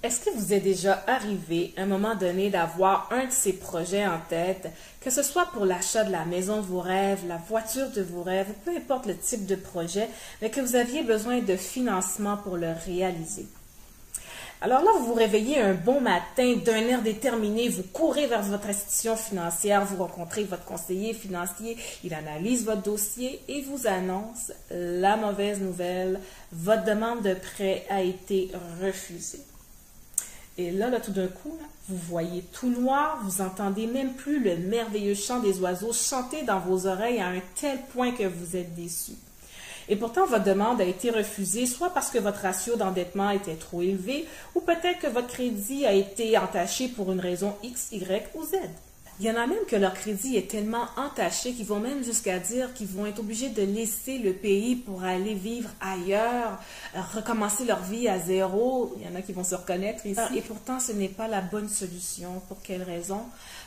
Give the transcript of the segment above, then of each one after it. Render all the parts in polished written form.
Est-ce que vous est déjà arrivé à un moment donné d'avoir un de ces projets en tête, que ce soit pour l'achat de la maison de vos rêves, la voiture de vos rêves, peu importe le type de projet, mais que vous aviez besoin de financement pour le réaliser? Alors là, vous vous réveillez un bon matin d'un air déterminé, vous courez vers votre institution financière, vous rencontrez votre conseiller financier, il analyse votre dossier et vous annonce la mauvaise nouvelle, votre demande de prêt a été refusée. Et là, tout d'un coup, vous voyez tout noir, vous entendez même plus le merveilleux chant des oiseaux chanter dans vos oreilles à un tel point que vous êtes déçu. Et pourtant, votre demande a été refusée, soit parce que votre ratio d'endettement était trop élevé, ou peut-être que votre crédit a été entaché pour une raison X, Y ou Z. Il y en a même que leur crédit est tellement entaché qu'ils vont même jusqu'à dire qu'ils vont être obligés de laisser le pays pour aller vivre ailleurs, recommencer leur vie à zéro. Il y en a qui vont se reconnaître ici. Et pourtant, ce n'est pas la bonne solution. Pour quelle raison?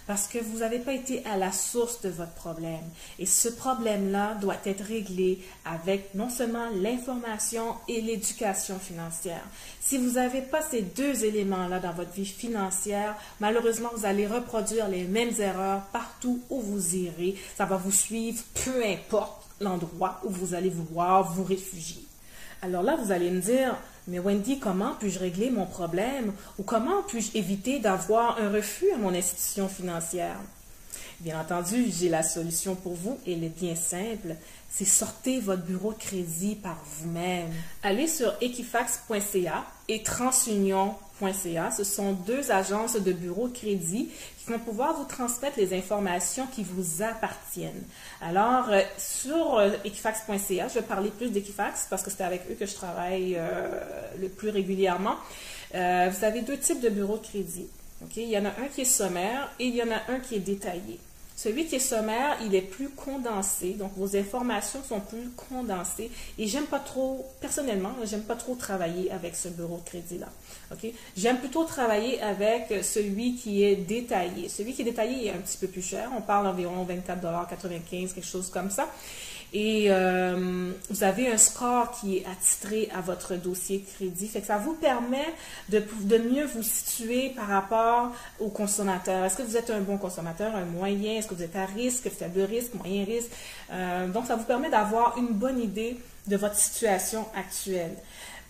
Parce que vous n'avez pas été à la source de votre problème. Et ce problème-là doit être réglé avec non seulement l'information et l'éducation financière. Si vous n'avez pas ces deux éléments-là dans votre vie financière, malheureusement, vous allez reproduire les mêmes erreurs partout où vous irez. Ça va vous suivre, peu importe l'endroit où vous allez vouloir vous réfugier. Alors là, vous allez me dire, mais Wendy, comment puis-je régler mon problème ou comment puis-je éviter d'avoir un refus à mon institution financière? Bien entendu, j'ai la solution pour vous et elle est bien simple. C'est sortez votre bureau de crédit par vous-même. Allez sur equifax.ca et transunion.ca. Ce sont deux agences de bureau de crédit qui vont pouvoir vous transmettre les informations qui vous appartiennent. Alors, sur equifax.ca, je vais parler plus d'Equifax parce que c'est avec eux que je travaille le plus régulièrement. Vous avez deux types de bureaux de crédit. Okay? Il y en a un qui est sommaire et il y en a un qui est détaillé. Celui qui est sommaire, il est plus condensé, donc vos informations sont plus condensées. Et j'aime pas trop, personnellement, j'aime pas trop travailler avec ce bureau de crédit-là. Okay? J'aime plutôt travailler avec celui qui est détaillé. Celui qui est détaillé est un petit peu plus cher. On parle d'environ 24,95 $, quelque chose comme ça. Et vous avez un score qui est attitré à votre dossier de crédit. Fait que ça vous permet de mieux vous situer par rapport aux consommateurs. Est-ce que vous êtes un bon consommateur, un moyen? Est-ce que vous êtes à risque, faible risque, moyen risque? Donc, ça vous permet d'avoir une bonne idée de votre situation actuelle.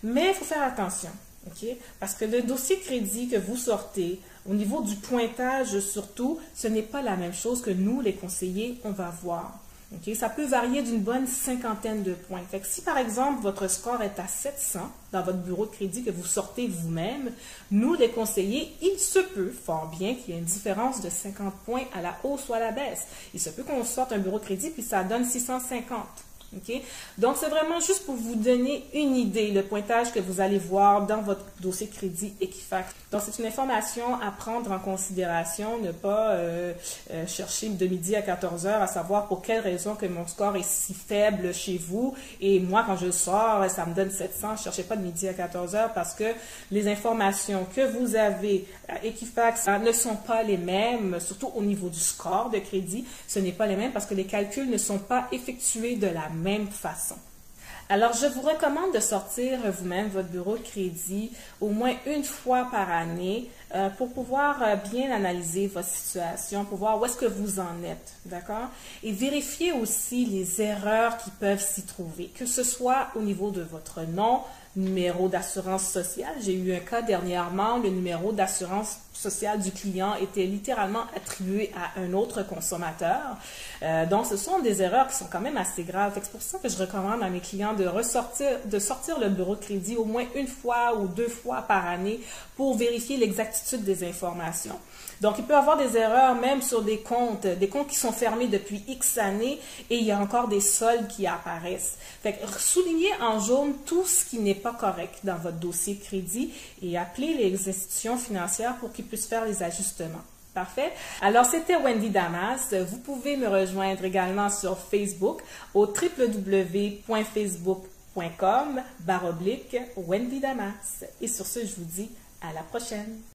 Mais il faut faire attention. Okay? Parce que le dossier de crédit que vous sortez, au niveau du pointage surtout, ce n'est pas la même chose que nous, les conseillers, on va voir. Okay? Ça peut varier d'une bonne 50aine de points. Fait que si par exemple votre score est à 700 dans votre bureau de crédit que vous sortez vous-même, nous les conseillers, il se peut fort bien qu'il y ait une différence de 50 points à la hausse ou à la baisse. Il se peut qu'on sorte un bureau de crédit puis ça donne 650. Okay? Donc, c'est vraiment juste pour vous donner une idée, le pointage que vous allez voir dans votre dossier de crédit Equifax. Donc, c'est une information à prendre en considération, ne pas chercher de midi à 14 heures à savoir pour quelle raison que mon score est si faible chez vous. Et moi, quand je sors, ça me donne 700. Je ne cherchez pas de midi à 14 heures parce que les informations que vous avez à Equifax ne sont pas les mêmes, surtout au niveau du score de crédit. Ce n'est pas les mêmes parce que les calculs ne sont pas effectués de la même façon. Alors, je vous recommande de sortir vous-même votre bureau de crédit au moins une fois par année pour pouvoir bien analyser votre situation, pour voir où est-ce que vous en êtes, d'accord? Et vérifier aussi les erreurs qui peuvent s'y trouver, que ce soit au niveau de votre nom, numéro d'assurance sociale. J'ai eu un cas dernièrement, le numéro d'assurance sociale du client était littéralement attribué à un autre consommateur. Donc, ce sont des erreurs qui sont quand même assez graves. C'est pour ça que je recommande à mes clients de sortir le bureau de crédit au moins une fois ou deux fois par année pour vérifier l'exactitude des informations. Donc, il peut y avoir des erreurs même sur des comptes qui sont fermés depuis X années et il y a encore des soldes qui apparaissent. Fait que soulignez en jaune tout ce qui n'est pas correct dans votre dossier de crédit et appelez les institutions financières pour qu'ils puissent faire les ajustements. Parfait. Alors, c'était Wendy Damas. Vous pouvez me rejoindre également sur Facebook au www.facebook.com/Wendy Damas. Et sur ce, je vous dis à la prochaine.